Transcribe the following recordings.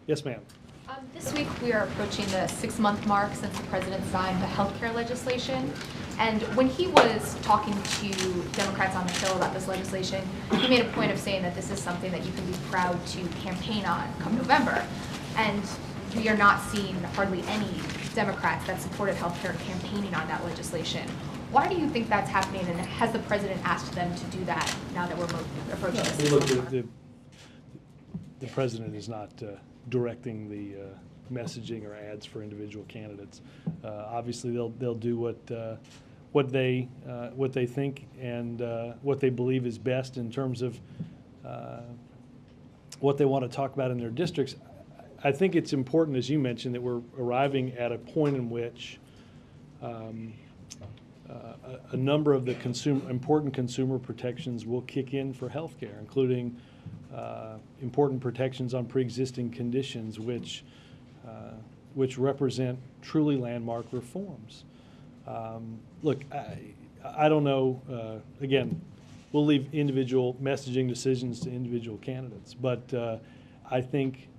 Yes, ma'am. This week we are approaching the 6-month mark since the president signed the healthcare legislation. And when he was talking to Democrats on the Hill about this legislation, he made a point of saying that this is something that you can be proud to campaign on come November. And we are not seeing hardly any Democrats that supported healthcare campaigning on that legislation. Why do you think that's happening, and has the president asked them to do that now that we're approaching this? Look, the president is not directing the messaging or ads for individual candidates. Obviously, they'll do what they think and what they believe is best in terms of what they want to talk about in their districts. I think it's important, as you mentioned, that we're arriving at a point in which a number of the important consumer protections will kick in for health care, including important protections on pre-existing conditions, which represent truly landmark reforms. Look, I don't know. Again, we'll leave individual messaging decisions to individual candidates, but I think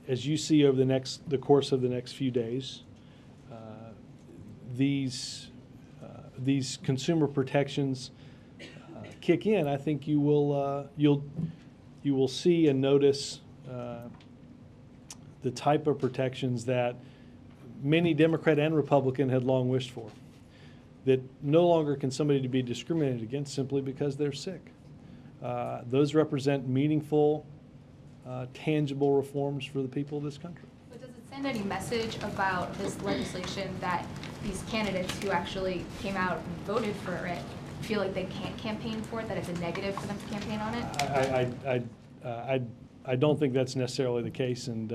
as you see over the course of the next few days, these consumer protections kick in. I think you will see and notice the type of protections that many Democrat and Republican had long wished for. That no longer can somebody be discriminated against simply because they're sick. Those represent meaningful, tangible reforms for the people of this country. But does it send any message about this legislation that these candidates who actually came out and voted for it feel like they can't campaign for it, that it's a negative for them to campaign on it? I don't think that's necessarily the case. And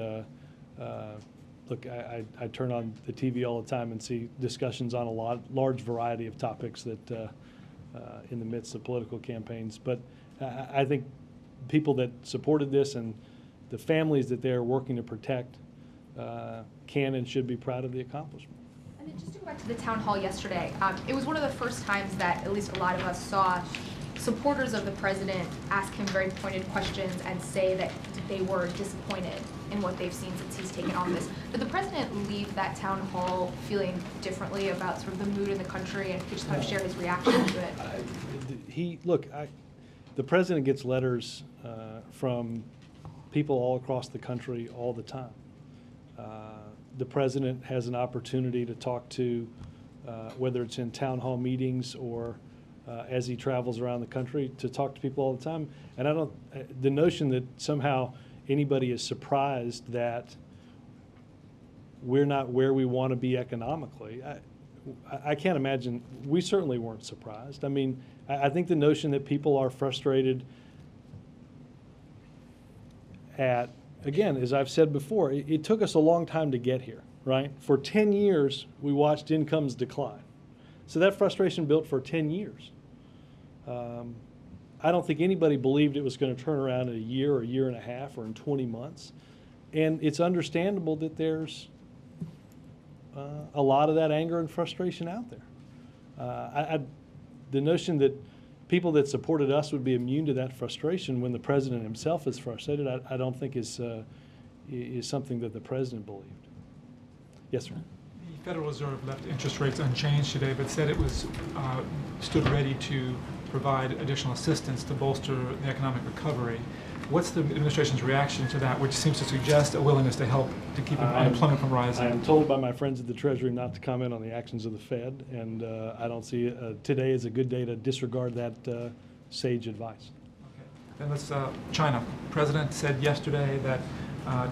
look, I turn on the TV all the time and see discussions on a large variety of topics that in the midst of political campaigns. But I think people that supported this and the families that they're working to protect can and should be proud of the accomplishment. And then just to go back to the town hall yesterday, it was one of the first times that at least a lot of us saw supporters of the president ask him very pointed questions and say that they were disappointed in what they've seen since he's taken office. Did the president leave that town hall feeling differently about sort of the mood in the country, and could you just kind of share his reaction to it? The president gets letters from people all across the country all the time. The president has an opportunity to talk to, whether it's in town hall meetings or as he travels around the country, to talk to people all the time. And the notion that somehow anybody is surprised that we're not where we want to be economically, I can't imagine. We certainly weren't surprised. I mean, I think the notion that people are frustrated at, again, as I've said before, it took us a long time to get here, right? For 10 years, we watched incomes decline. So that frustration built for 10 years. I don't think anybody believed it was going to turn around in a year or a year and a half or in 20 months. And it's understandable that there's a lot of that anger and frustration out there. The notion that people that supported us would be immune to that frustration when the president himself is frustrated, I don't think is something that the president believed. Yes, sir. The Federal Reserve left interest rates unchanged today, but said it was stood ready to provide additional assistance to bolster the economic recovery. What's the administration's reaction to that, which seems to suggest a willingness to help to keep unemployment from rising? I am told by my friends at the Treasury not to comment on the actions of the Fed, and I don't see today is a good day to disregard that sage advice. Okay. Then let's China. The president said yesterday that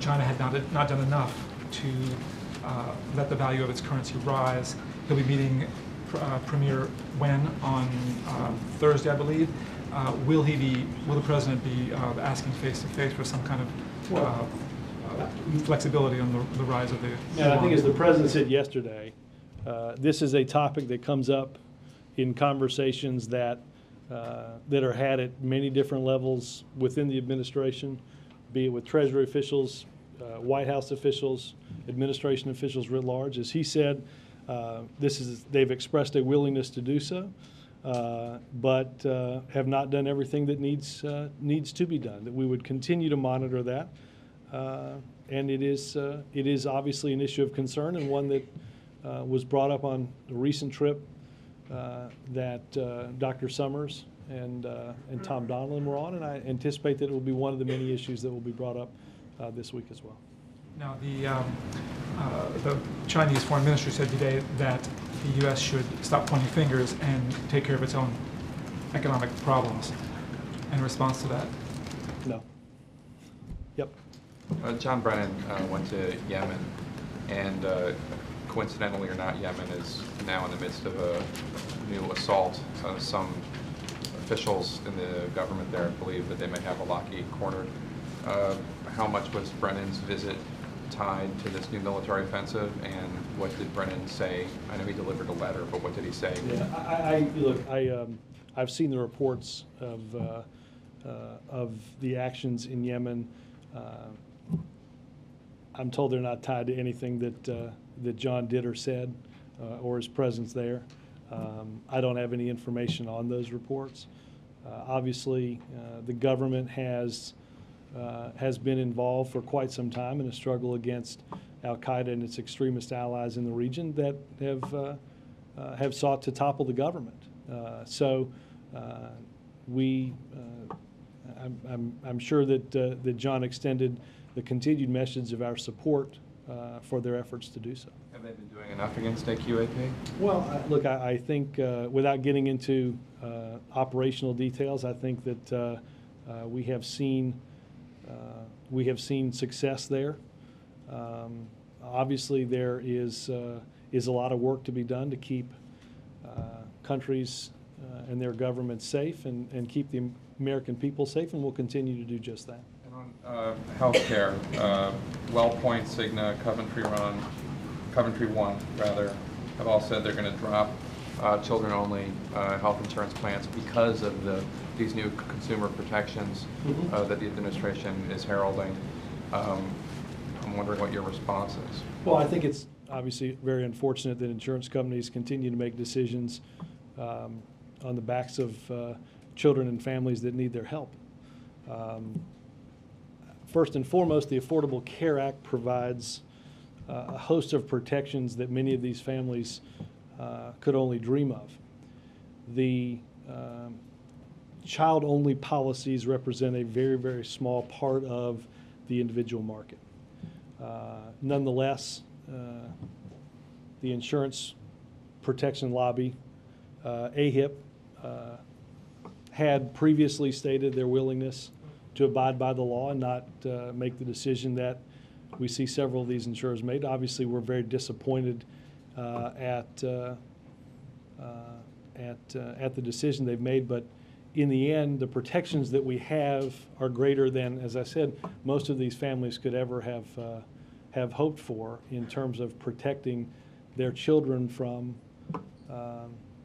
China had not done enough to let the value of its currency rise. He'll be meeting Premier Wen on Thursday, I believe. Will the president be asking face-to-face for some kind of flexibility on the rise of the yuan? I think as the president said yesterday, this is a topic that comes up in conversations that are had at many different levels within the administration, be it with Treasury officials, White House officials, administration officials writ large. As he said, they've expressed a willingness to do so. but have not done everything that needs to be done. That we would continue to monitor that, and it is obviously an issue of concern, and one that was brought up on a recent trip that Dr. Summers and Tom Donilon were on, and I anticipate that it will be one of the many issues that will be brought up this week as well. Now, the Chinese Foreign Ministry said today that the U.S. should stop pointing fingers and take care of its own economic problems. In response to that? No. Yep. John Brennan went to Yemen, and coincidentally or not, Yemen is now in the midst of a new assault. Some officials in the government there believe that they may have Iraqi cornered. How much was Brennan's visit tied to this new military offensive, and what did Brennan say? I know he delivered a letter, but what did he say? Yeah, I've seen the reports of the actions in Yemen. I'm told they're not tied to anything that John did or said, or his presence there. I don't have any information on those reports. Obviously, the government has been involved for quite some time in a struggle against al-Qaeda and its extremist allies in the region that have sought to topple the government. I'm sure that John extended the continued message of our support for their efforts to do so. Have they been doing enough against AQAP? Well, look, I think without getting into operational details, I think that we have seen success there. Obviously, there is a lot of work to be done to keep countries and their governments safe and keep the American people safe, and we'll continue to do just that. And on health care, WellPoint, Cigna, Coventry One, rather, have all said they're going to drop children-only health insurance plans because of these new consumer protections that the administration is heralding. I'm wondering what your response is. Well, I think it's obviously very unfortunate that insurance companies continue to make decisions on the backs of children and families that need their help. First and foremost, the Affordable Care Act provides a host of protections that many of these families could only dream of. The child-only policies represent a very, very small part of the individual market. Nonetheless, the insurance protection lobby, AHIP, had previously stated their willingness to abide by the law and not make the decision that we see several of these insurers made. Obviously, we're very disappointed at the decision they've made, but in the end, the protections that we have are greater than, as I said, most of these families could ever have hoped for in terms of protecting their children from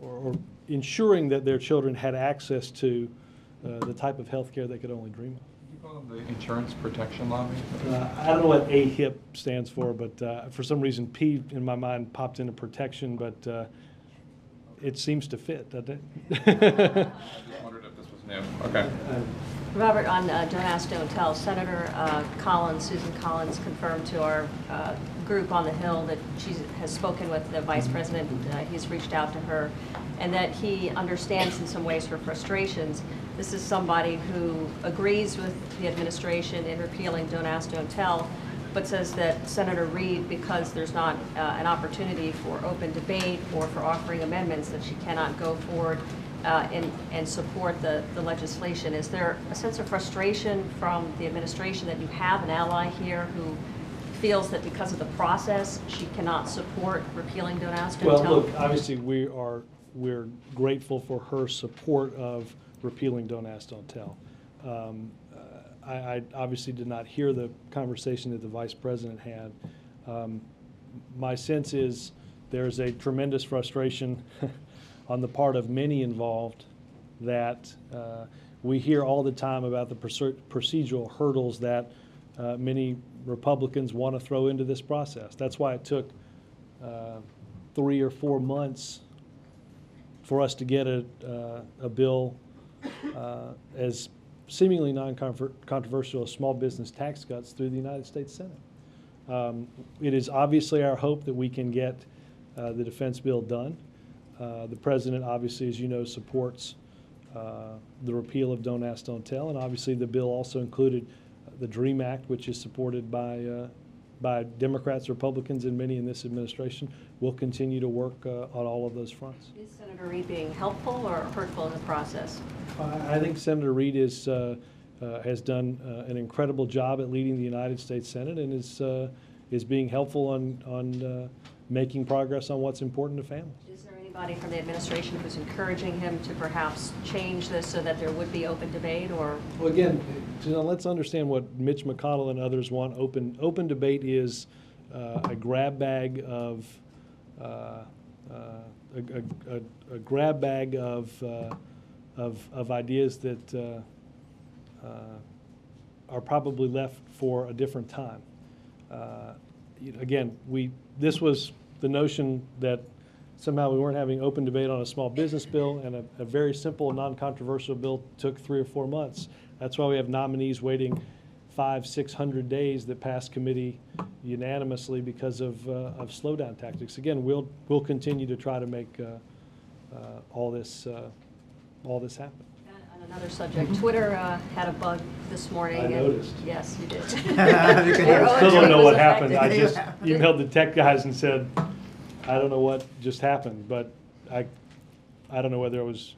or ensuring that their children had access to the type of health care they could only dream of. You call them the Insurance Protection Lobby? I don't know what AHIP stands for, but for some reason P in my mind popped into protection, but it seems to fit, doesn't it? I just wondered if this was new. Okay. Robert, on Don't Ask, Don't Tell, Senator Susan Collins, confirmed to our group on the Hill that she has spoken with the Vice President. He's reached out to her, and that he understands in some ways her frustrations. This is somebody who agrees with the administration in repealing Don't Ask, Don't Tell, but says that Senator Reid, because there's not an opportunity for open debate or for offering amendments, that she cannot go forward and support the legislation. Is there a sense of frustration from the administration that you have an ally here who feels that because of the process she cannot support repealing Don't Ask, Don't Tell? Well, look, obviously we're grateful for her support of repealing Don't Ask, Don't Tell. I obviously did not hear the conversation that the Vice President had. My sense is there's a tremendous frustration on the part of many involved that we hear all the time about the procedural hurdles that many Republicans want to throw into this process. That's why it took 3 or 4 months for us to get a bill as seemingly non-controversial as small business tax cuts through the United States Senate. It is obviously our hope that we can get the defense bill done. The president, obviously, as you know, supports the repeal of Don't Ask, Don't Tell, and obviously the bill also included the DREAM Act, which is supported by Democrats, Republicans, and many in this administration. We'll continue to work on all of those fronts. Is Senator Reid being helpful or hurtful in the process? I think Senator Reid has done an incredible job at leading the United States Senate and is being helpful on making progress on what's important to families. Is there anybody from the administration who's encouraging him to perhaps change this so that there would be open debate, or? Well, again, let's understand what Mitch McConnell and others want. Open debate is a grab bag of a grab bag of ideas that are probably left for a different time. Again, this was the notion that somehow we weren't having open debate on a small business bill, and a very simple, non-controversial bill took 3 or 4 months. That's why we have nominees waiting 500-600 days that pass committee unanimously because of slowdown tactics. Again, we'll continue to try to make all this happen. On another subject, Twitter had a bug this morning. I noticed. Yes, you did. I still don't know what happened. I just emailed the tech guys and said, I don't know what just happened, but I don't know whether it was,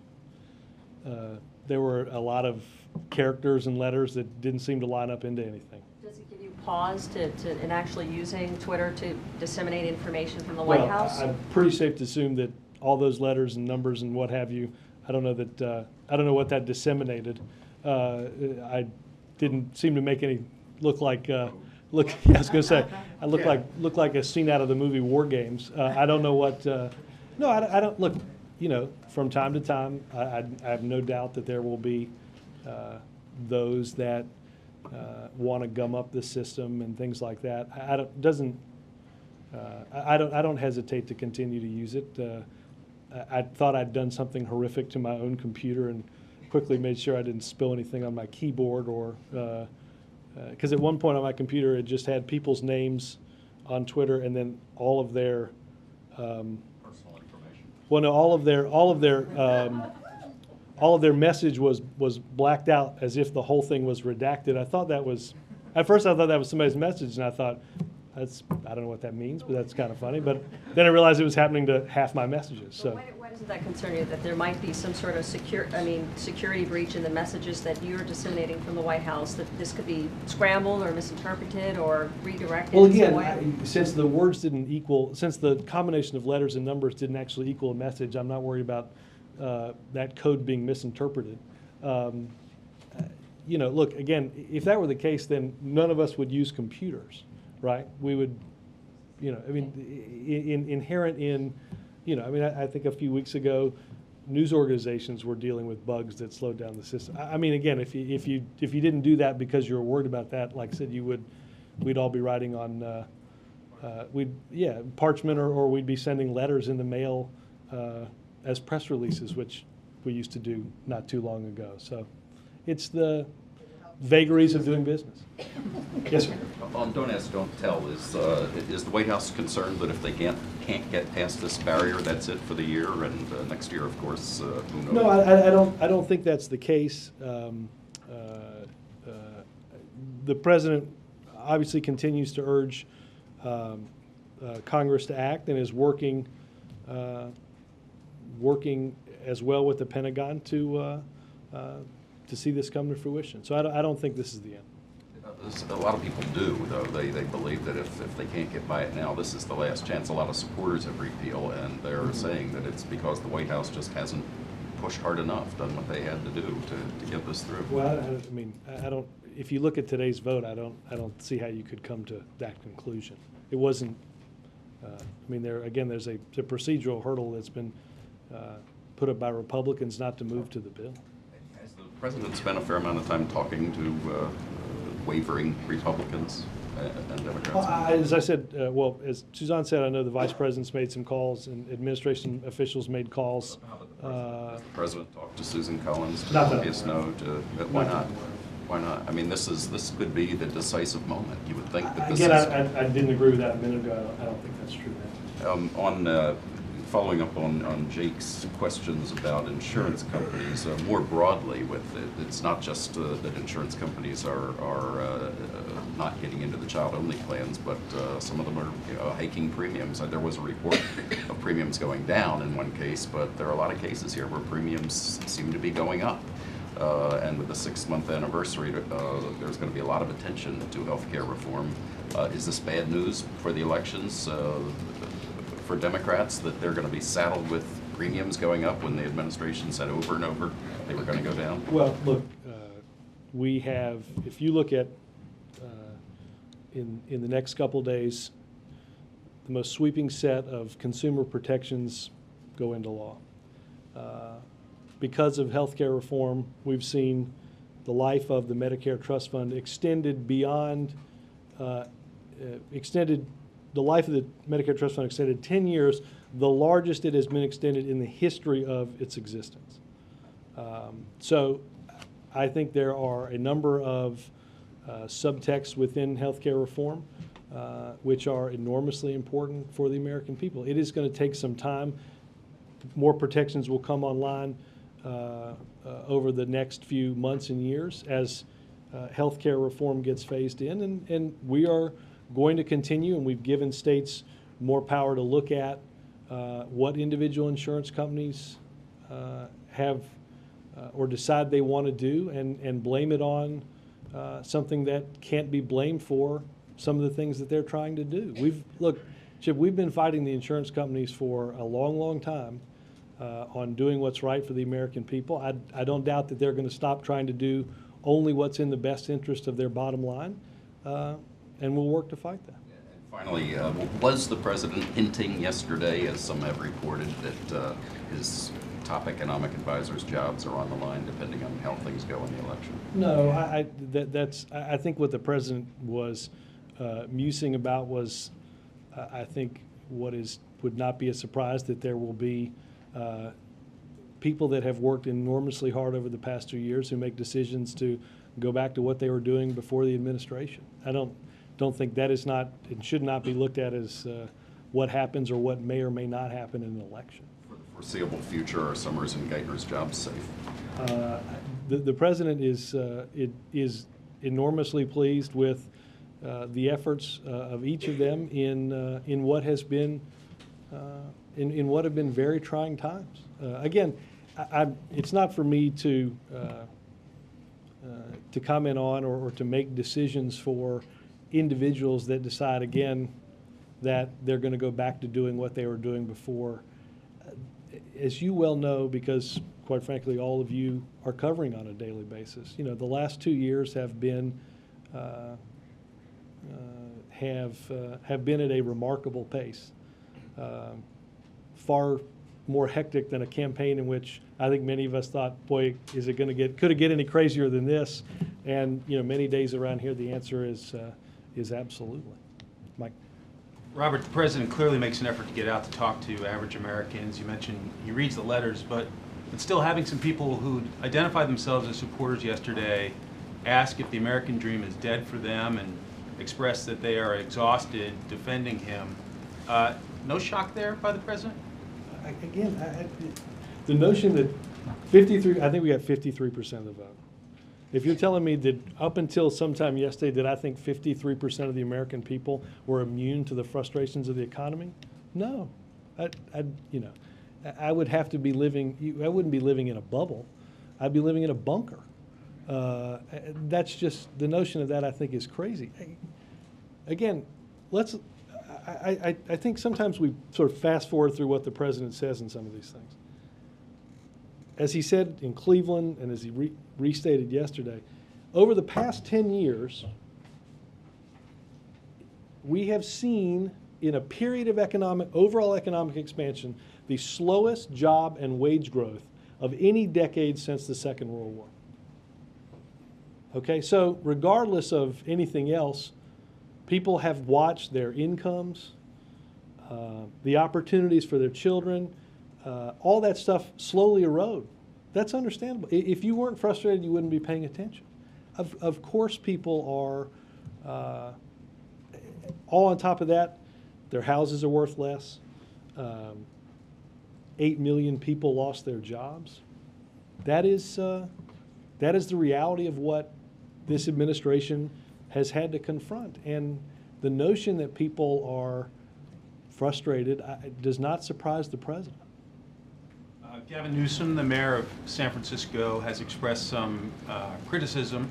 there were a lot of characters and letters that didn't seem to line up into anything. Does it give you pause in actually using Twitter to disseminate information from the White House? I'm pretty safe to assume that all those letters and numbers and what have you, I don't know what that disseminated. I didn't seem to make any look like I was going to say, I look like a scene out of the movie War Games. I don't know what. No, I don't look. You know, from time to time, I have no doubt that there will be those that want to gum up the system and things like that. I don't hesitate to continue to use it. I thought I'd done something horrific to my own computer and quickly made sure I didn't spill anything on my keyboard, or because at one point on my computer it just had people's names on Twitter and then all of their Personal information. well, no, all of their message was blacked out as if the whole thing was redacted. At first I thought that was somebody's message, and I thought, I don't know what that means, but that's kind of funny. But then I realized it was happening to half my messages. So Why doesn't that concern you, that there might be some sort of security breach in the messages that you're disseminating from the White House, that this could be scrambled or misinterpreted or redirected? well, in some way? again, since the combination of letters and numbers didn't actually equal a message, I'm not worried about that code being misinterpreted. You know, look, again, if that were the case, then none of us would use computers. Right? We would, you know, I mean, inherent in, you know, I mean, I think a few weeks ago, news organizations were dealing with bugs that slowed down the system. I mean, again, if you didn't do that because you were worried about that, like I said, we'd all be writing on, parchment, or we'd be sending letters in the mail as press releases, which we used to do not too long ago. So it's the vagaries of doing business. Yes, sir. On Don't Ask, Don't Tell, is the White House concerned that if they can't get past this barrier, that's it for the year, and next year, of course, who knows? No, I don't think that's the case. The president obviously continues to urge Congress to act, and is working as well with the Pentagon to see this come to fruition. So I don't think this is the end. A lot of people do, though. They believe that if they can't get by it now, this is the last chance. A lot of supporters of repeal, and they're saying that it's because the White House just hasn't pushed hard enough, done what they had to do to get this through. Well, I mean, I don't. If you look at today's vote, I don't see how you could come to that conclusion. It wasn't. I mean, there's a procedural hurdle that's been put up by Republicans not to move to the bill. Has the president spent a fair amount of time talking to wavering Republicans and Democrats? Well, as I said, as Suzanne said, I know the vice president's made some calls and administration officials made calls. Has the president talked to Susan Collins? Not that I'm Yes, aware no, why not? Why not? I mean, this could be the decisive moment. You would think that this Again, is. I didn't agree with that a minute ago. I don't think that's true. Following up on Jake's questions about insurance companies, more broadly with it, it's not just that insurance companies are not getting into the child-only plans, but some of them are hiking premiums. There was a report of premiums going down in one case, but there are a lot of cases here where premiums seem to be going up. And with the 6-month anniversary, there's going to be a lot of attention to health care reform. Is this bad news for the elections? For Democrats, that they're going to be saddled with premiums going up when the administration said over and over they were going to go down? Well, look, we have, if you look at in the next couple of days, the most sweeping set of consumer protections go into law. Because of health care reform, we've seen the life of the Medicare Trust Fund extended beyond, the life of the Medicare Trust Fund extended 10 years, the largest it has been extended in the history of its existence. So I think there are a number of subtexts within healthcare reform which are enormously important for the American people. It is going to take some time. More protections will come online over the next few months and years as healthcare reform gets phased in, and we are going to continue, and we've given states more power to look at what individual insurance companies have or decide they want to do, and blame it on something that can't be blamed for some of the things that they're trying to do. Chip, we've been fighting the insurance companies for a long, long time on doing what's right for the American people. I don't doubt that they're going to stop trying to do only what's in the best interest of their bottom line. And we'll work to fight that. And finally, was the president hinting yesterday, as some have reported, that his top economic advisors' jobs are on the line depending on how things go in the election? No, I think what the president was musing about was, I think, would not be a surprise that there will be people that have worked enormously hard over the past 2 years who make decisions to go back to what they were doing before the administration. I don't think that is not, it should not be looked at as what happens or what may or may not happen in an election. For the foreseeable future, are Summers and Geithner's jobs safe? The president is enormously pleased with the efforts of each of them in what has been in what have been very trying times. Again, it's not for me to comment on or to make decisions for individuals that decide, again, that they're going to go back to doing what they were doing before. As you well know, because quite frankly, all of you are covering on a daily basis, the last 2 years have been have been at a remarkable pace. Far more hectic than a campaign in which I think many of us thought, boy, could it get any crazier than this? And many days around here, the answer is absolutely. Mike. Robert, the president clearly makes an effort to get out to talk to average Americans. You mentioned he reads the letters, but still having some people who identified themselves as supporters yesterday ask if the American dream is dead for them and express that they are exhausted defending him. No shock there by the president? Again, the notion that 53, I think we got 53% of the vote. If you're telling me that up until sometime yesterday that I think 53% of the American people were immune to the frustrations of the economy, no. I would have to be living, I wouldn't be living in a bubble. I'd be living in a bunker. That's just, the notion of that I think is crazy. Again, I think sometimes we sort of fast forward through what the president says in some of these things. As he said in Cleveland and as he restated yesterday, over the past 10 years, we have seen in a period of overall economic expansion, the slowest job and wage growth of any decade since the Second World War. Okay, so regardless of anything else, people have watched their incomes, the opportunities for their children, all that stuff slowly erode. That's understandable. If you weren't frustrated, you wouldn't be paying attention. Of course, people are, all on top of that, their houses are worth less. 8 million people lost their jobs. That is the reality of what this administration has had to confront. And the notion that people are frustrated does not surprise the president. Gavin Newsom, the mayor of San Francisco, has expressed some criticism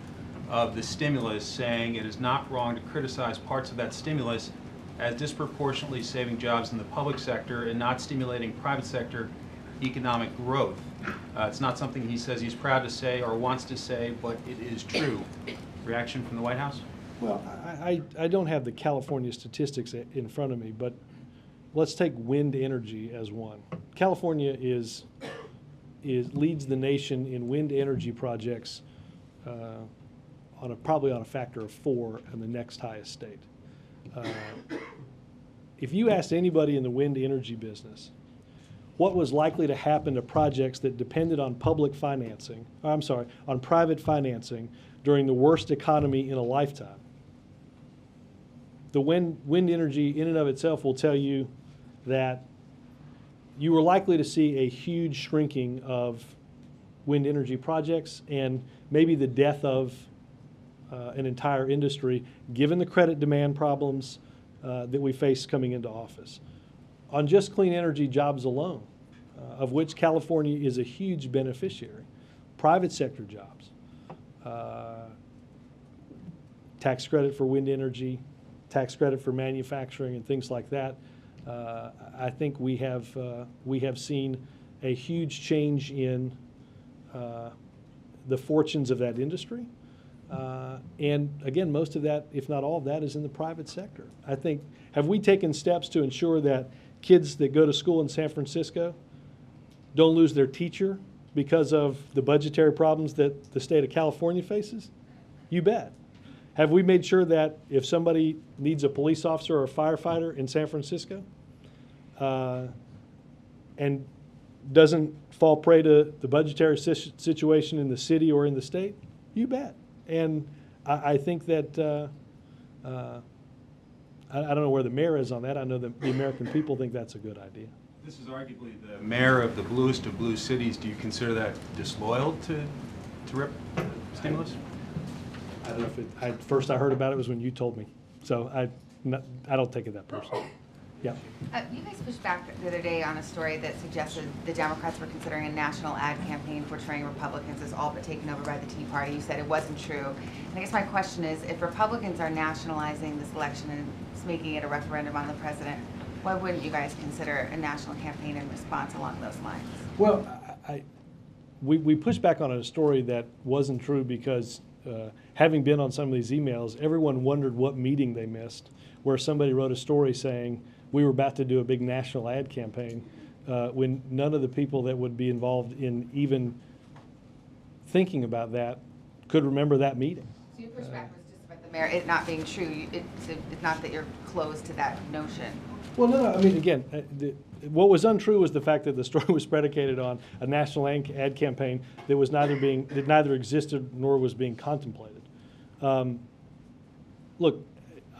of the stimulus, saying it is not wrong to criticize parts of that stimulus as disproportionately saving jobs in the public sector and not stimulating private sector economic growth. It's not something he says he's proud to say or wants to say, but it is true. Reaction from the White House? Well, I don't have the California statistics in front of me, but let's take wind energy as one. California leads the nation in wind energy projects probably on a factor of 4 and the next highest state. If you asked anybody in the wind energy business what was likely to happen to projects that depended on on private financing during the worst economy in a lifetime, the wind energy in and of itself will tell you that you were likely to see a huge shrinking of wind energy projects and maybe the death of an entire industry, given the credit demand problems that we face coming into office. On just clean energy jobs alone, of which California is a huge beneficiary, private sector jobs, tax credit for wind energy, tax credit for manufacturing and things like that. I think we have seen a huge change in the fortunes of that industry. And again, most of that, if not all of that, is in the private sector. I think, have we taken steps to ensure that kids that go to school in San Francisco don't lose their teacher because of the budgetary problems that the state of California faces? You bet. Have we made sure that if somebody needs a police officer or a firefighter in San Francisco and doesn't fall prey to the budgetary situation in the city or in the state? You bet. And I think that, I don't know where the mayor is on that. I know that the American people think that's a good idea. This is arguably the mayor of the bluest of blue cities. Do you consider that disloyal to rip stimulus? I don't know if first I heard about it was when you told me. So I don't take it that personally. Yeah. You guys pushed back the other day on a story that suggested the Democrats were considering a national ad campaign portraying Republicans as all but taken over by the Tea Party. You said it wasn't true. And I guess my question is, if Republicans are nationalizing this election and making it a referendum on the president, why wouldn't you guys consider a national campaign in response along those lines? Well, we pushed back on a story that wasn't true because having been on some of these emails, everyone wondered what meeting they missed, where somebody wrote a story saying we were about to do a big national ad campaign when none of the people that would be involved in even thinking about that could remember that meeting. So your pushback was just about the mayor, it not being true. It's not that you're closed to that notion. Well, no. I mean, again, what was untrue was the fact that the story was predicated on a national ad campaign that was neither existed nor was being contemplated. Look,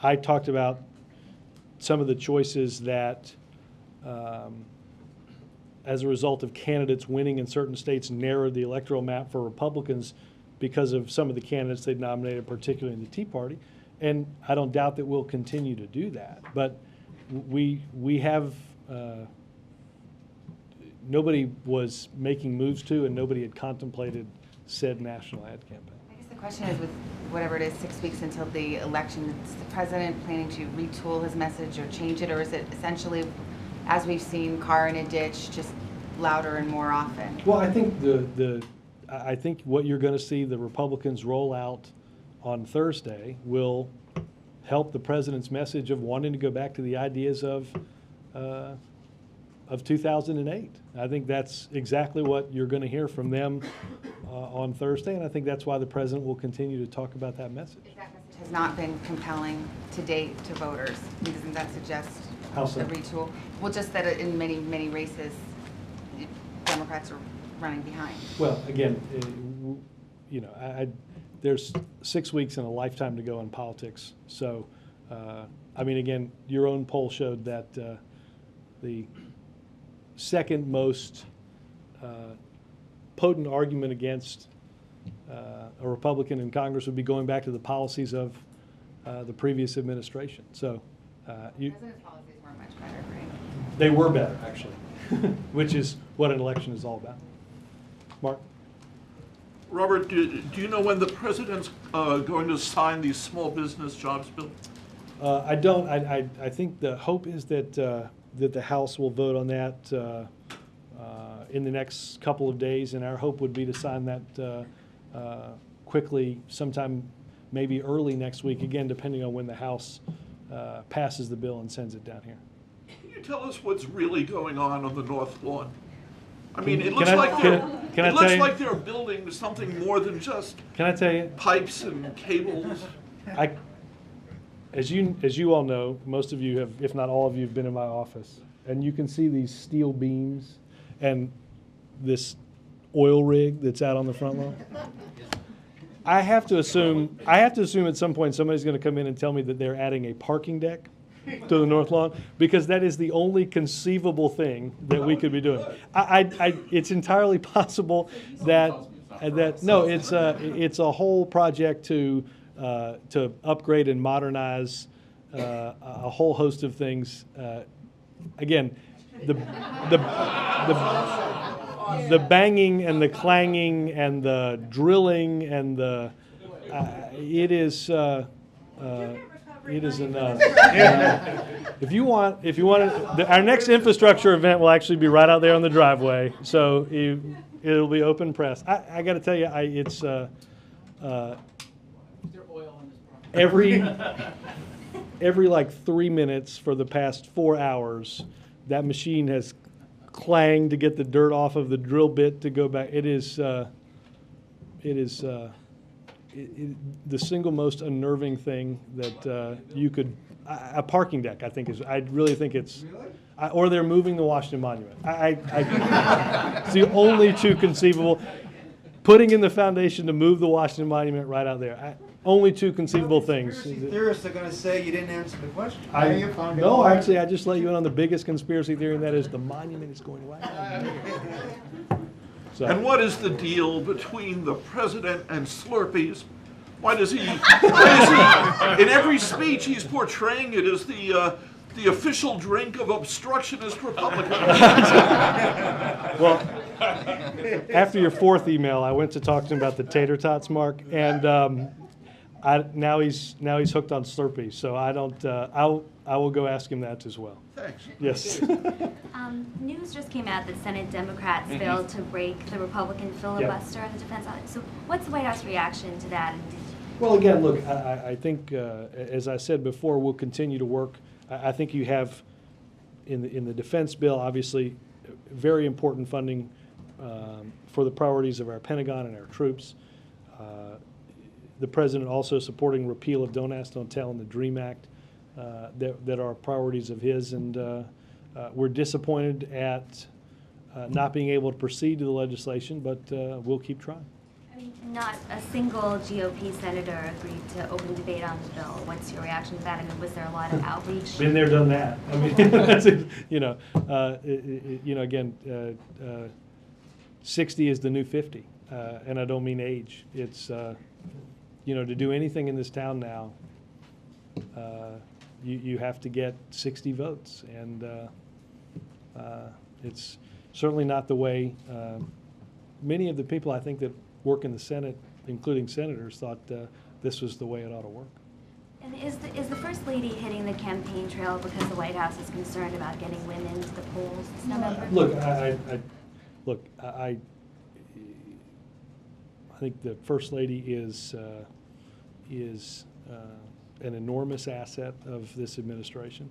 I talked about some of the choices that, as a result of candidates winning in certain states, narrowed the electoral map for Republicans because of some of the candidates they'd nominated, particularly in the Tea Party. And I don't doubt that we'll continue to do that. But we have, nobody was making moves to, and nobody had contemplated said national ad campaign. I guess the question is, with whatever it is, 6 weeks until the election, is the president planning to retool his message or change it, or is it essentially, as we've seen, car in a ditch, just louder and more often? Well, I think I think what you're going to see the Republicans roll out on Thursday will help the president's message of wanting to go back to the ideas of 2008. I think that's exactly what you're going to hear from them on Thursday, and I think that's why the president will continue to talk about that message. Is that message has not been compelling to date to voters. Doesn't that suggest How so? the retool? Well, just that in many, many races, Democrats are running behind. Well, again, you know, there's 6 weeks and a lifetime to go in politics. So, I mean, again, your own poll showed that the second most potent argument against a Republican in Congress would be going back to the policies of the previous administration. So, The president's policies weren't much better, right? they were better, actually, which is what an election is all about. Mark? Robert, do you know when the president's going to sign the small business jobs bill? I don't. I think the hope is that that the House will vote on that in the next couple of days, and our hope would be to sign that quickly, sometime maybe early next week, again, depending on when the House passes the bill and sends it down here. Can you tell us what's really going on the North Lawn? I mean, it Can looks I- like can I it looks tell you- like they're building something more than just Can I tell you? pipes and cables. As you all know, most of you have, if not all of you, have been in my office, and you can see these steel beams and this oil rig that's out on the front lawn. I have to assume at some point somebody's going to come in and tell me that they're adding a parking deck to the North Lawn, because that is the only conceivable thing that we could be doing. It's entirely possible that no, it's a whole project to upgrade and modernize a whole host of things. Again, the banging and the clanging and the drilling and the it is enough. If you want, our next infrastructure event will actually be right out there on the driveway, so it'll be open press. I got to tell you, it's every like 3 minutes for the past 4 hours, that machine has clanged to get the dirt off of the drill bit to go back. It is the single most unnerving thing that you could. A parking deck, I think, is. I really think it's. Or they're moving the Washington Monument. It's the only two conceivable. Putting in the foundation to move the Washington Monument right out there. Only two conceivable things. Theorists are going to say you didn't answer the question. No, actually, I just let you in on the biggest conspiracy theory, and that is the monument is going right out there. So. And what is the deal between the president and Slurpees? Why does he, in every speech he's portraying it as the official drink of obstructionist Republicans? Well, after your fourth email, I went to talk to him about the tater tots, Mark, and now he's hooked on Slurpees. So I will go ask him that as well. Thanks. Yes. News just came out that Senate Democrats failed to break the Republican filibuster on the defense audit. So what's the White House reaction to that? Well, again, look, I think, as I said before, we'll continue to work. I think you have, in the defense bill, obviously, very important funding for the priorities of our Pentagon and our troops. The president also supporting repeal of Don't Ask, Don't Tell and the DREAM Act that are priorities of his. And we're disappointed at not being able to proceed to the legislation, but we'll keep trying. Not a single GOP senator agreed to open debate on the bill. What's your reaction to that? I mean, was there a lot of outreach? Been there, done that. I mean, that's again, 60 is the new 50, and I don't mean age. It's to do anything in this town now, you have to get 60 votes, and it's certainly not the way many of the people I think that work in the Senate, including senators, thought this was the way it ought to work. And is the First Lady hitting the campaign trail because the White House is concerned about getting women to the polls this November? Look, I think the First Lady is an enormous asset of this administration.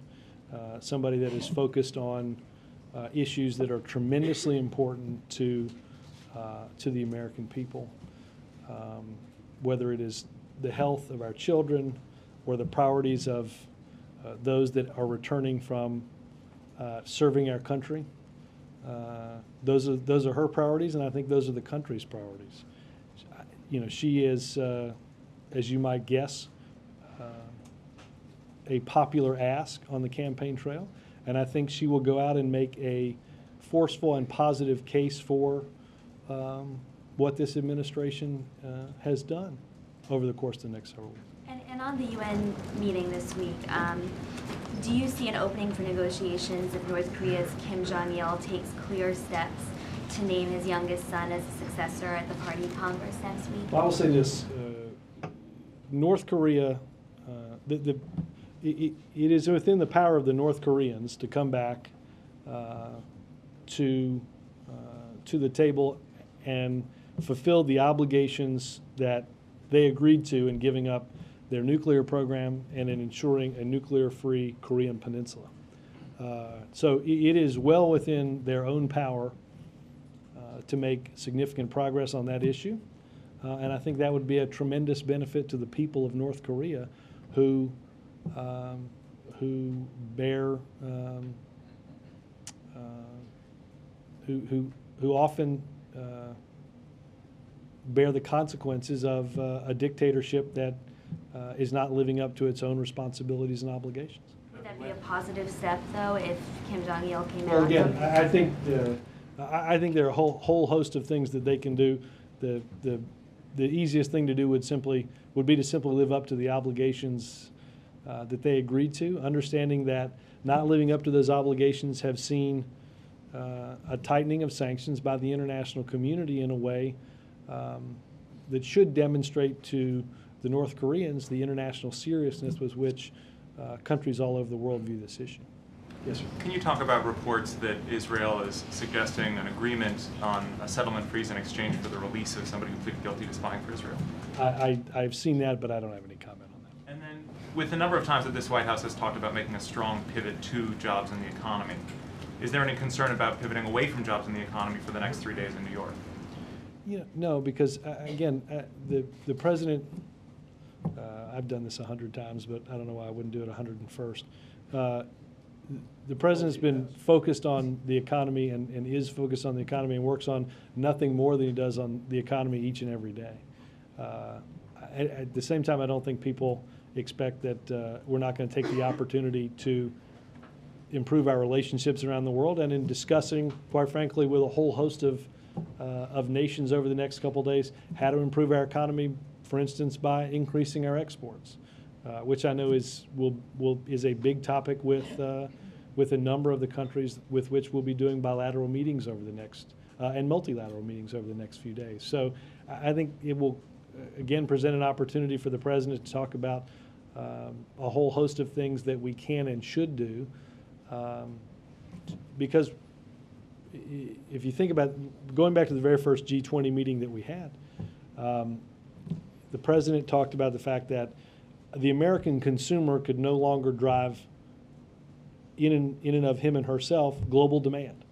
Somebody that is focused on issues that are tremendously important to the American people, whether it is the health of our children or the priorities of those that are returning from serving our country. Those are her priorities, and I think those are the country's priorities. You know, she is, as you might guess, a popular ask on the campaign trail, and I think she will go out and make a forceful and positive case for what this administration has done over the course of the next several weeks. And on the UN meeting this week, do you see an opening for negotiations if North Korea's Kim Jong-il takes clear steps to name his youngest son as a successor at the Party Congress next week? Well, I will say this, North Korea, it is within the power of the North Koreans to come back to the table and fulfill the obligations that they agreed to in giving up their nuclear program and in ensuring a nuclear-free Korean peninsula. So it is well within their own power to make significant progress on that issue. And I think that would be a tremendous benefit to the people of North Korea who bear, who often bear the consequences of a dictatorship that is not living up to its own responsibilities and obligations. Would that be a positive step, though, if Kim Jong-il came Well, out? again, I think there are a whole host of things that they can do. The easiest thing to do would be to simply live up to the obligations that they agreed to, understanding that not living up to those obligations have seen a tightening of sanctions by the international community in a way that should demonstrate to the North Koreans the international seriousness with which countries all over the world view this issue. Yes, sir. Can you talk about reports that Israel is suggesting an agreement on a settlement freeze in exchange for the release of somebody who pleaded guilty to spying for Israel? I've seen that, but I don't have any comment on that. And then, with the number of times that this White House has talked about making a strong pivot to jobs in the economy, is there any concern about pivoting away from jobs in the economy for the next 3 days in New York? Yeah, no, because again, the president, I've done this 100 times, but I don't know why I wouldn't do it 101st. The president's been focused on the economy and is focused on the economy and works on nothing more than he does on the economy each and every day. At the same time, I don't think people expect that we're not going to take the opportunity to improve our relationships around the world, and in discussing, quite frankly, with a whole host of nations over the next couple of days, how to improve our economy, for instance, by increasing our exports, which I know is a big topic with a number of the countries with which we'll be doing bilateral meetings over the next and multilateral meetings over the next few days. So I think it will again present an opportunity for the president to talk about a whole host of things that we can and should do, because if you think about going back to the very first G20 meeting that we had, the president talked about the fact that the American consumer could no longer drive in and of him and herself global demand,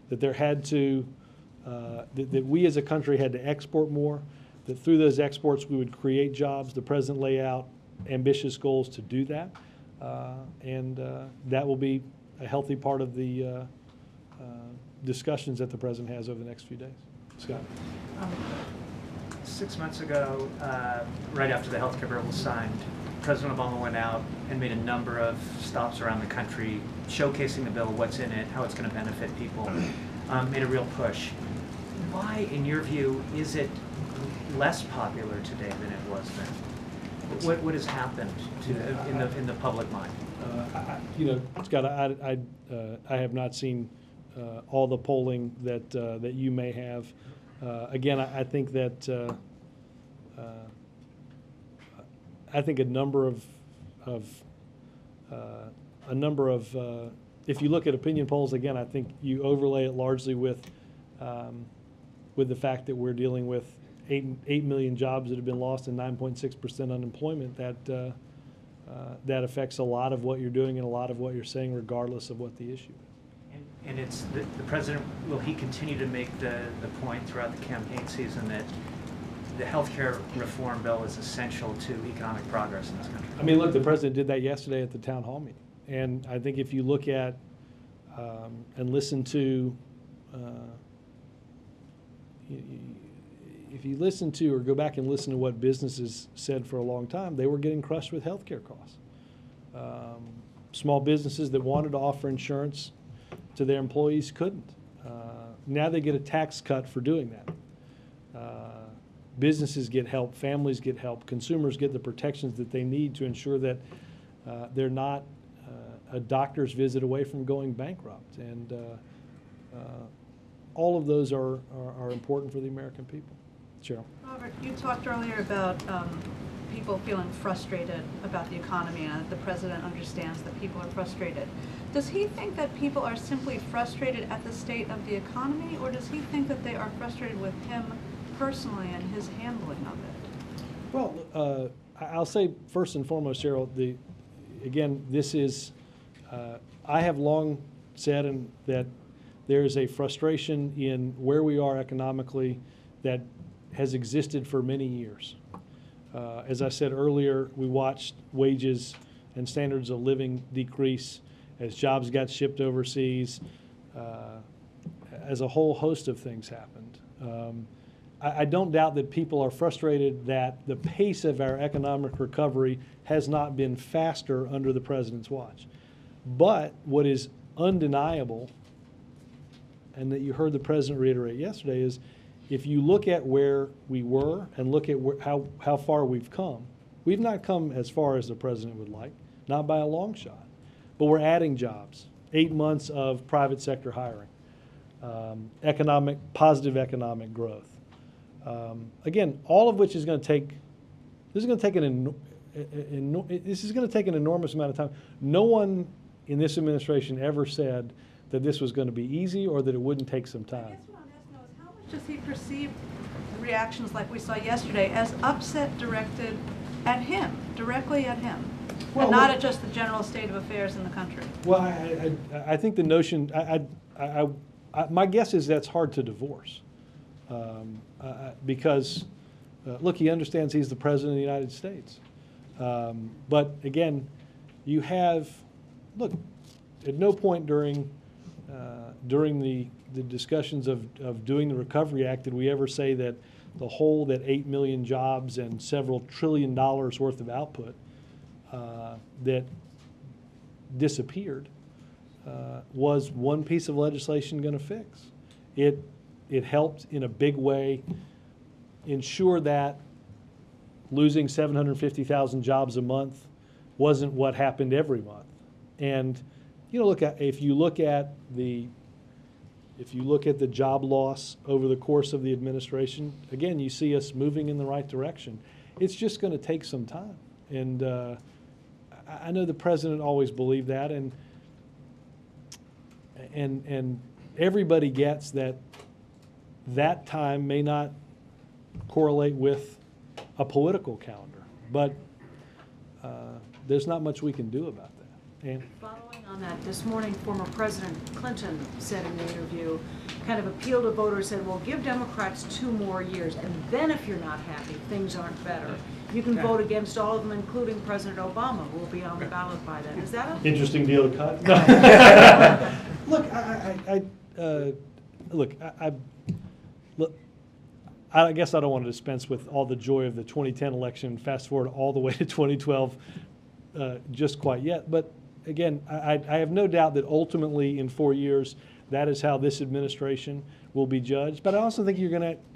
that there had to, that we as a country had to export more, that through those exports we would create jobs. The president laid out ambitious goals to do that, and that will be a healthy part of the discussions that the president has over the next few days. Scott. 6 months ago, right after the health care bill was signed, President Obama went out and made a number of stops around the country, showcasing the bill, what's in it, how it's going to benefit people, made a real push. Why, in your view, is it less popular today than it was then? What has happened in the public mind? Scott, I have not seen all the polling that you may have. Again, I think that I think a number of if you look at opinion polls, again, I think you overlay it largely with the fact that we're dealing with 8 million jobs that have been lost and 9.6% unemployment. That affects a lot of what you're doing and a lot of what you're saying, regardless of what the issue is. And it's the president, will he continue to make the point throughout the campaign season that the healthcare reform bill is essential to economic progress in this country. I mean, look, the president did that yesterday at the town hall meeting. And I think if you look at and listen to, if you listen to or go back and listen to what businesses said for a long time, they were getting crushed with healthcare costs. Small businesses that wanted to offer insurance to their employees couldn't. Now they get a tax cut for doing that. Businesses get help, families get help, consumers get the protections that they need to ensure that they're not a doctor's visit away from going bankrupt. And all of those are important for the American people. Cheryl. Robert, you talked earlier about people feeling frustrated about the economy, and the president understands that people are frustrated. Does he think that people are simply frustrated at the state of the economy, or does he think that they are frustrated with him personally and his handling of it? Well, I'll say first and foremost, Cheryl, again, this is, I have long said that there is a frustration in where we are economically that has existed for many years. As I said earlier, we watched wages and standards of living decrease as jobs got shipped overseas, as a whole host of things happened. I don't doubt that people are frustrated that the pace of our economic recovery has not been faster under the president's watch. But what is undeniable, and that you heard the president reiterate yesterday, is if you look at where we were and look at how far we've not come as far as the president would like, not by a long shot. But we're adding jobs, 8 months of private sector hiring, positive economic growth. Again, all of which is going to take, this is going to take an enormous amount of time. No one in this administration ever said that this was going to be easy or that it wouldn't take some time. I guess what I'm asking is, how much does he perceive reactions like we saw yesterday as upset directed at him, directly at him, Well, and not at just the general state of affairs in the country? Well, I think the notion, my guess is that's hard to divorce. Because, look, he understands he's the president of the United States. But again, you have, look, at no point during the discussions of doing the Recovery Act did we ever say that the hole that 8 million jobs and several $1 trillion worth of output that disappeared was one piece of legislation going to fix. It helped in a big way ensure that losing 750,000 jobs a month wasn't what happened every month. And if you look at the job loss over the course of the administration, again, you see us moving in the right direction. It's just going to take some time. And I know the president always believed that, and everybody gets that time may not correlate with a political calendar, but there's not much we can do about that. And following on that, this morning, former President Clinton said in the interview, kind of appealed to voters, said, well, give Democrats 2 more years, and then if you're not happy, things aren't better. You can vote against all of them, including President Obama, who will be on the ballot by then. Is that a interesting deal to cut? Look, I guess I don't want to dispense with all the joy of the 2010 election, fast forward all the way to 2012 just quite yet. But again, I have no doubt that ultimately in 4 years, that is how this administration will be judged. But I also think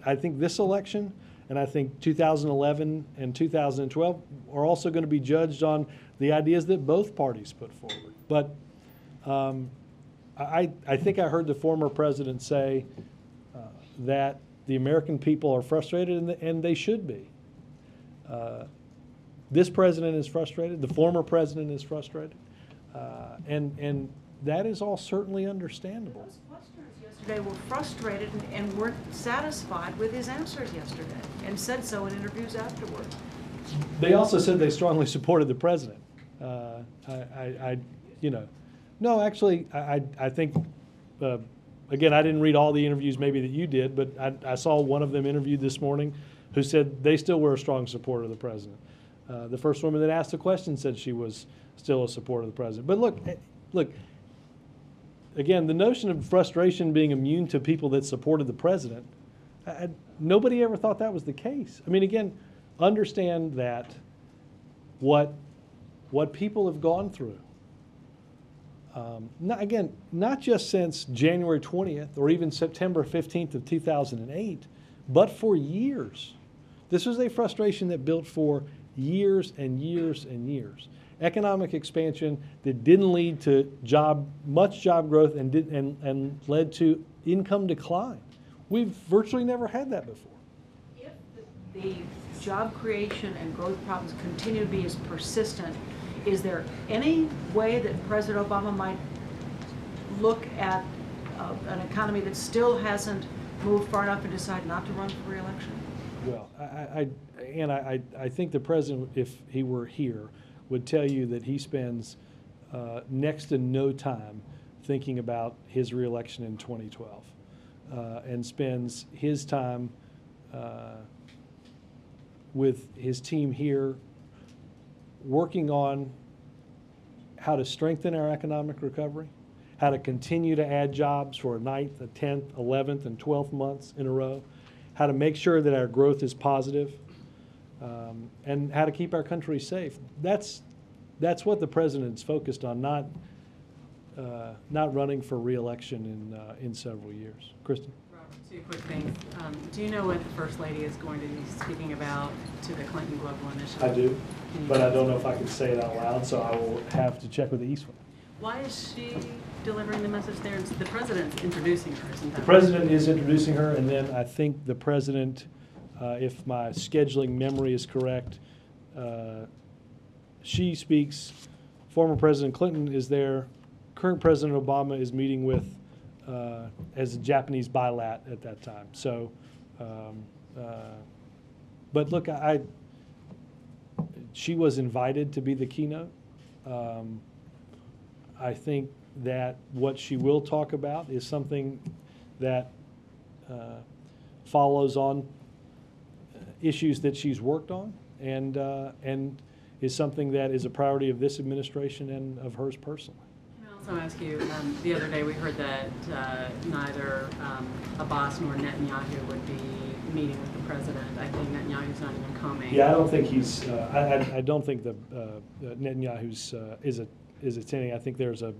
I think this election and I think 2011 and 2012 are also going to be judged on the ideas that both parties put forward. But I think I heard the former president say that the American people are frustrated, and they should be. This president is frustrated. The former president is frustrated. And that is all certainly understandable. Those Westerners yesterday were frustrated and weren't satisfied with his answers yesterday, and said so in interviews afterward. They also said they strongly supported the president. No, actually, I think, again, I didn't read all the interviews maybe that you did, but I saw one of them interviewed this morning who said they still were a strong supporter of the president. The first woman that asked the question said she was still a supporter of the president. But look, again, the notion of frustration being immune to people that supported the president, nobody ever thought that was the case. I mean, again, understand that what people have gone through, not just since January 20th or even September 15th of 2008, but for years. This was a frustration that built for years and years and years. Economic expansion that didn't lead to much job growth and led to income decline. We've virtually never had that before. If the job creation and growth problems continue to be as persistent, is there any way that President Obama might look at an economy that still hasn't moved far enough and decide not to run for re-election? Well, I think the president, if he were here, would tell you that he spends next to no time thinking about his reelection in 2012, and spends his time with his team here working on how to strengthen our economic recovery, how to continue to add jobs for a 9th, a 10th, 11th, and 12th months in a row, how to make sure that our growth is positive, and how to keep our country safe. That's what the president's focused on, not running for re-election in several years. Kristen? Robert, two quick things. Do you know what the First Lady is going to be speaking about to the Clinton Global Initiative? I do, but I don't know if I can say it out loud, so I will have to check with the East Wing. Why is she delivering the message there? The president's introducing her, isn't that The president is introducing her, and then I think the president, if my scheduling memory is correct, she speaks. Former President Clinton is there. Current President Obama is meeting with as a Japanese bilat at that time. So, but look, she was invited to be the keynote. I think that what she will talk about is something that follows on issues that she's worked on, and is something that is a priority of this administration and of hers personally. Can I also ask you, the other day we heard that neither Abbas nor Netanyahu would be meeting with the president. I think Netanyahu's not even coming. Yeah, I don't think he's. I don't think the Netanyahu's is attending. I think there's a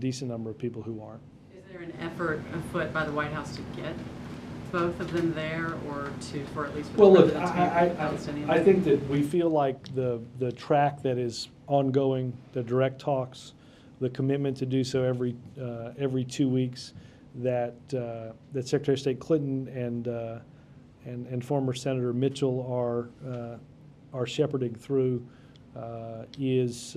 decent number of people who aren't. Is there an effort afoot by the White House to get both of them there, or for at least for the president to meet with the Palestinians? I think that we feel like the track that is ongoing, the direct talks, the commitment to do so every 2 weeks, that Secretary of State Clinton and former Senator Mitchell are shepherding through is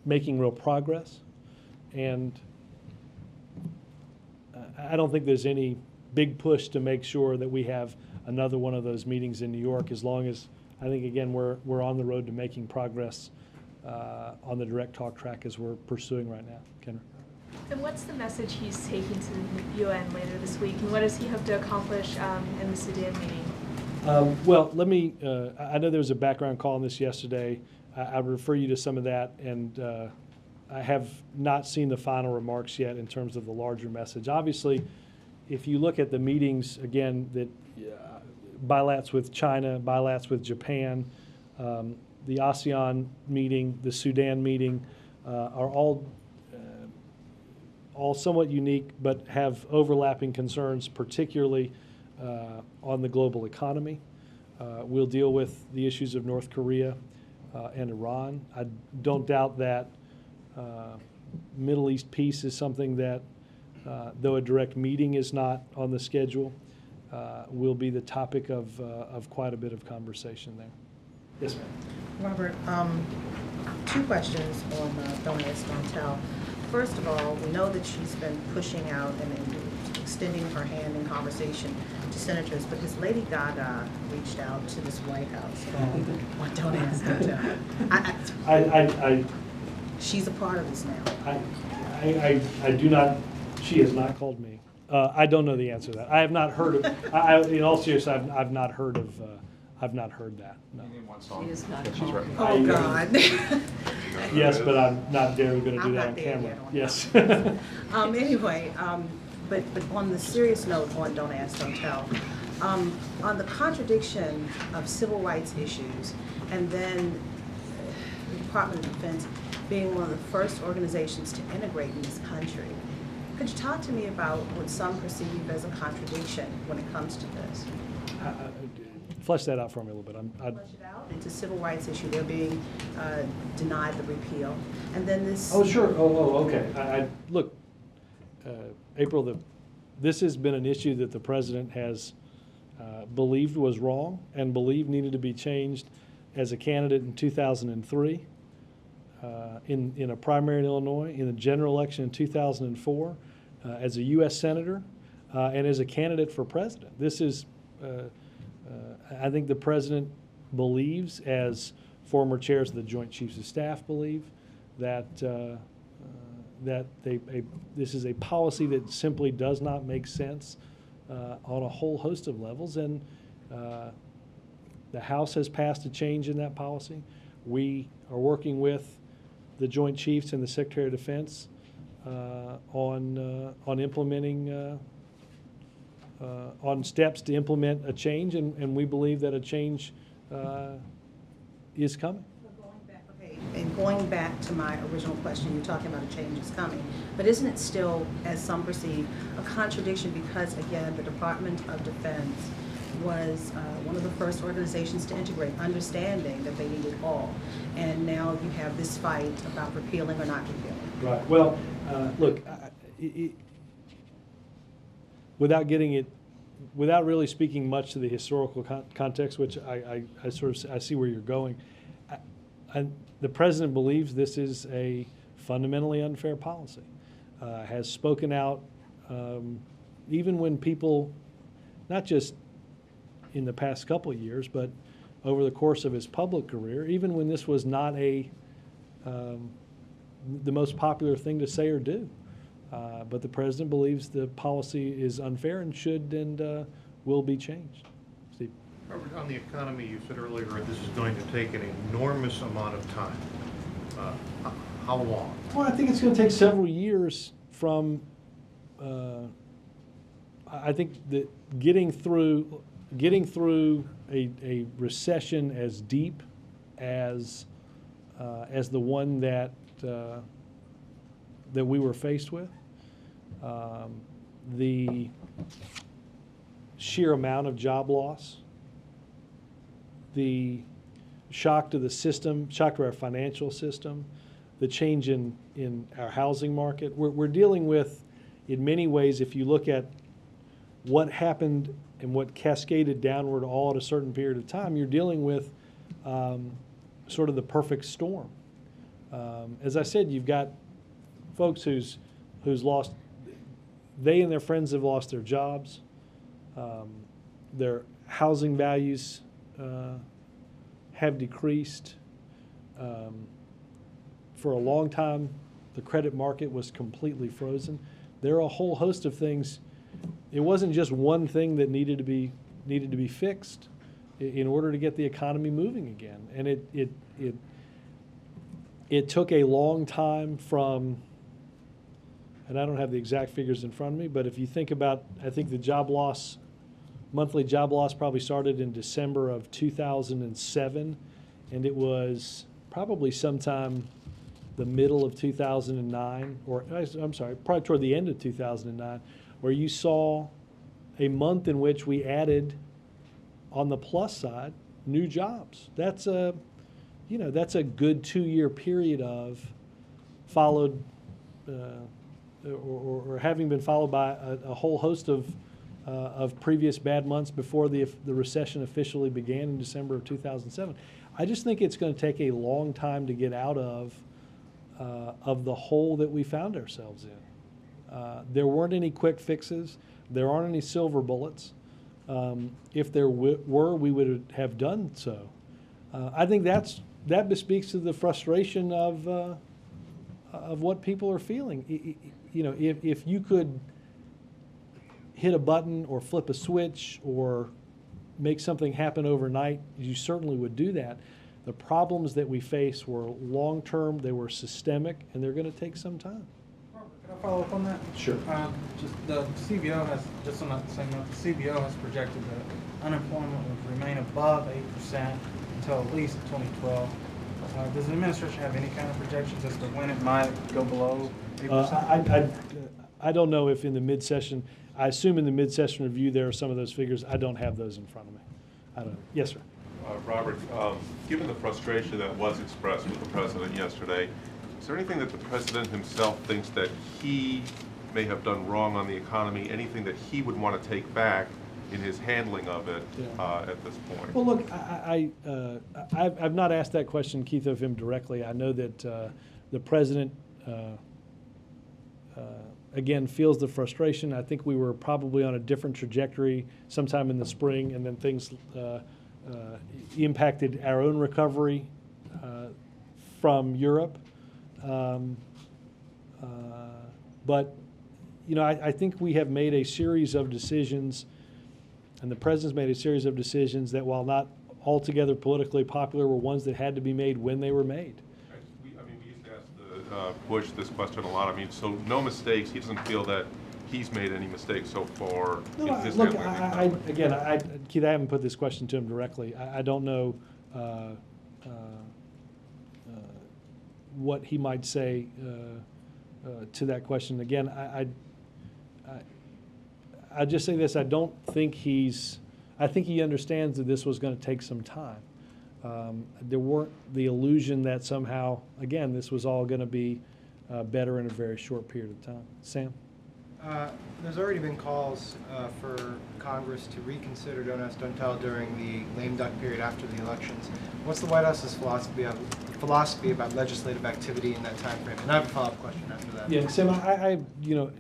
making real progress, and I don't think there's any big push to make sure that we have another one of those meetings in New York, as long as, I think, again, we're on the road to making progress on the direct talk track as we're pursuing right now. Kendra? And what's the message he's taking to the UN later this week, and what does he hope to accomplish in the Sudan meeting? Well, let me, I know there was a background call on this yesterday. I would refer you to some of that, and I have not seen the final remarks yet in terms of the larger message. Obviously, if you look at the meetings, again, that bilats with China, bilats with Japan, the ASEAN meeting, the Sudan meeting, are all somewhat unique, but have overlapping concerns, particularly on the global economy. We'll deal with the issues of North Korea and Iran. I don't doubt that Middle East peace is something that, though a direct meeting is not on the schedule, will be the topic of quite a bit of conversation there. Yes, ma'am. Robert, two questions on Don't Ask, Don't Tell. First of all, we know that she's been pushing out and extending her hand in conversation to senators, but has Lady Gaga reached out to this White House on Don't Ask, Don't Tell? She's a part of this now. I do not, she has not called me. I don't know the answer to that. I have not heard of, in all seriousness, I've not heard of, I've not heard that, no. He is not She's right. Oh, God. Yes, but I'm not daring going to do I'm that not on there camera. yet on Yes. Anyway, but on the serious note on Don't Ask, Don't Tell, on the contradiction of civil rights issues, and then the Department of Defense being one of the first organizations to integrate in this country, could you talk to me about what some perceive as a contradiction when it comes to this? Flesh that out for me a little bit. Flesh it out. It's a civil rights issue. They're being denied the repeal. And then this... Oh, sure. Okay. Look, April, this has been an issue that the president has believed was wrong and believed needed to be changed as a candidate in 2003, in a primary in Illinois, in the general election in 2004, as a U.S. Senator, and as a candidate for president. This is, I think the president believes, as former chairs of the Joint Chiefs of Staff believe, that this is a policy that simply does not make sense on a whole host of levels, and the House has passed a change in that policy. We are working with the Joint Chiefs and the Secretary of Defense on implementing on steps to implement a change, and we believe that a change is coming. And going back to my original question, you're talking about a change is coming, but isn't it still, as some perceive, a contradiction because, again, the Department of Defense was one of the first organizations to integrate, understanding that they needed all, and now you have this fight about repealing or not repealing. Right. Well, look, without really speaking much to the historical context, which I see where you're going, the president believes this is a fundamentally unfair policy. Has spoken out even when people, not just in the past couple of years, but over the course of his public career, even when this was not the most popular thing to say or do. But the president believes the policy is unfair and should and will be changed. Steve. Robert, on the economy, you said earlier this is going to take an enormous amount of time. How long? Well, I think it's going to take several years from, I think that getting through a recession as deep as the one that we were faced with, the sheer amount of job loss, the shock to the system, shock to our financial system, the change in our housing market. We're dealing with, in many ways, if you look at what happened and what cascaded downward all at a certain period of time, you're dealing with sort of the perfect storm. As I said, you've got folks who's lost, they and their friends have lost their jobs. Their housing values have decreased. For a long time, the credit market was completely frozen. There are a whole host of things. It wasn't just one thing that needed to be fixed in order to get the economy moving again. And it took a long time from, and I don't have the exact figures in front of me, but if you think about, I think the monthly job loss probably started in December of 2007, and it was probably sometime the middle of 2009, or I'm sorry, probably toward the end of 2009, where you saw a month in which we added, on the plus side, new jobs. That's a good 2-year period of followed, or having been followed by a whole host of previous bad months before the recession officially began in December of 2007. I just think it's going to take a long time to get out of the hole that we found ourselves in. There weren't any quick fixes. There aren't any silver bullets. If there were, we would have done so. I think that bespeaks to the frustration of what people are feeling. If you could, hit a button or flip a switch or make something happen overnight, you certainly would do that. The problems that we face were long-term, they were systemic, and they're going to take some time. Can I follow up on that? Sure. Just the CBO has, just on that same note, the CBO has projected that unemployment would remain above 8% until at least 2012. Does the administration have any kind of projections as to when it might go below 8%? I don't know if in the mid-session, I assume in the mid-session review there are some of those figures. I don't have those in front of me. I don't know. Yes, sir. Robert, given the frustration that was expressed with the president yesterday, is there anything that the president himself thinks that he may have done wrong on the economy, anything that he would want to take back in his handling of it at this point? Well, look, I've not asked that question, Keith, of him directly. I know that the president, again, feels the frustration. I think we were probably on a different trajectory sometime in the spring, and then things impacted our own recovery from Europe. But, you know, I think we have made a series of decisions, and the president's made a series of decisions that, while not altogether politically popular, were ones that had to be made when they were made. We used to ask Bush this question a lot. I mean, so no mistakes. He doesn't feel that he's made any mistakes so far. No, look, Keith, I haven't put this question to him directly. I don't know what he might say to that question. Again, I just say this: I don't think I think he understands that this was going to take some time. There weren't the illusion that somehow, again, this was all going to be better in a very short period of time. Sam? There's already been calls for Congress to reconsider Don't Ask, Don't Tell during the lame duck period after the elections. What's the White House's philosophy about legislative activity in that time frame? And I have a follow-up question after that. Yeah, Sam, you know,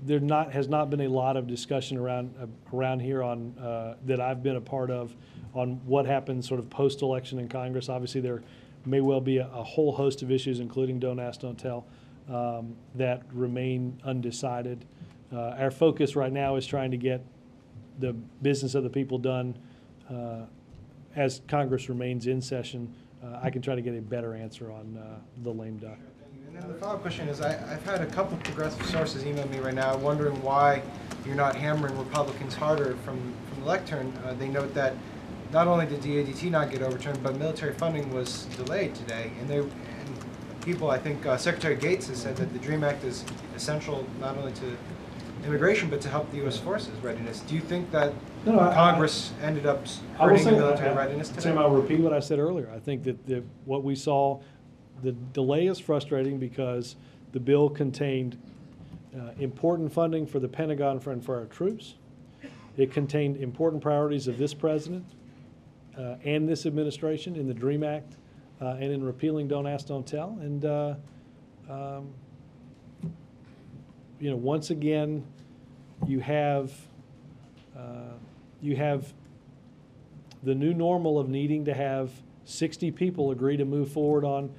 there has not been a lot of discussion around here on that I've been a part of on what happens sort of post-election in Congress. Obviously, there may well be a whole host of issues, including Don't Ask, Don't Tell, that remain undecided. Our focus right now is trying to get the business of the people done as Congress remains in session. I can try to get a better answer on the lame duck. And then the follow-up question is, I've had a couple progressive sources email me right now wondering why you're not hammering Republicans harder from the lectern. They note that not only did DADT not get overturned, but military funding was delayed today. And people, I think Secretary Gates has said that the DREAM Act is essential not only to immigration, but to help the U.S. forces readiness. Do you think that Congress ended up hurting the military readiness today? Sam, I'll repeat what I said earlier. I think that what we saw, the delay is frustrating because the bill contained important funding for the Pentagon and for our troops. It contained important priorities of this president and this administration in the DREAM Act and in repealing Don't Ask, Don't Tell. And, you know, once again, you have the new normal of needing to have 60 people agree to move forward on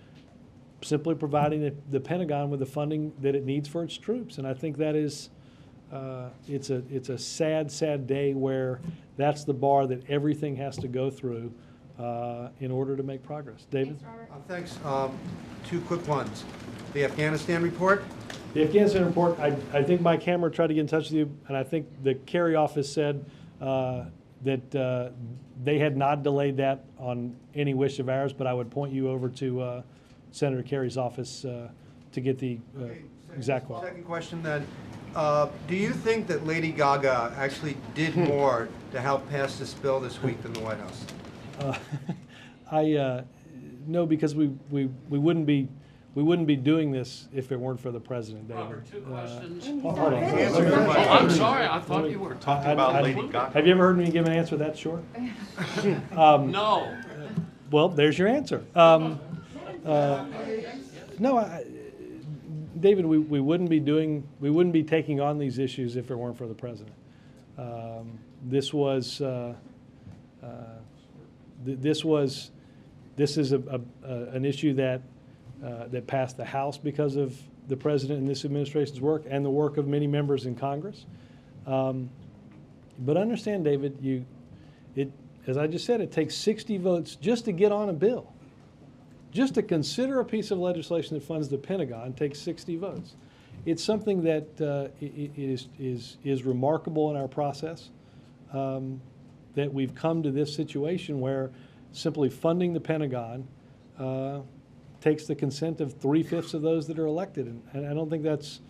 simply providing the Pentagon with the funding that it needs for its troops. And I think that is, it's a sad, sad day where that's the bar that everything has to go through in order to make progress. David? Thanks. Two quick ones. The Afghanistan report. The Afghanistan report, I think my camera tried to get in touch with you, and I think the Kerry office said that they had not delayed that on any wish of ours, but I would point you over to Senator Kerry's office to get the exact quote. Second question then. Do you think that Lady Gaga actually did more to help pass this bill this week than the White House? No, because we wouldn't be doing this if it weren't for the president, David. Robert, two questions. Hold on. I'm sorry, I thought you were talking about Lady Gaga. Have you ever heard me give an answer that short? No. Well, there's your answer. No, David, we wouldn't be taking on these issues if it weren't for the president. This is an issue that passed the House because of the president and this administration's work and the work of many members in Congress. But understand, David, as I just said, it takes 60 votes just to get on a bill. Just to consider a piece of legislation that funds the Pentagon takes 60 votes. It's something that is remarkable in our process, that we've come to this situation where simply funding the Pentagon takes the consent of 3/5 of those that are elected. And I don't think it's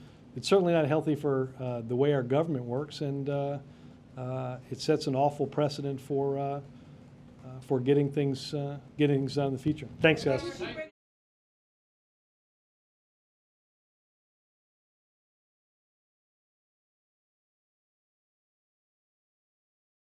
certainly not healthy for the way our government works, and it sets an awful precedent for getting things done in the future. Thanks, guys.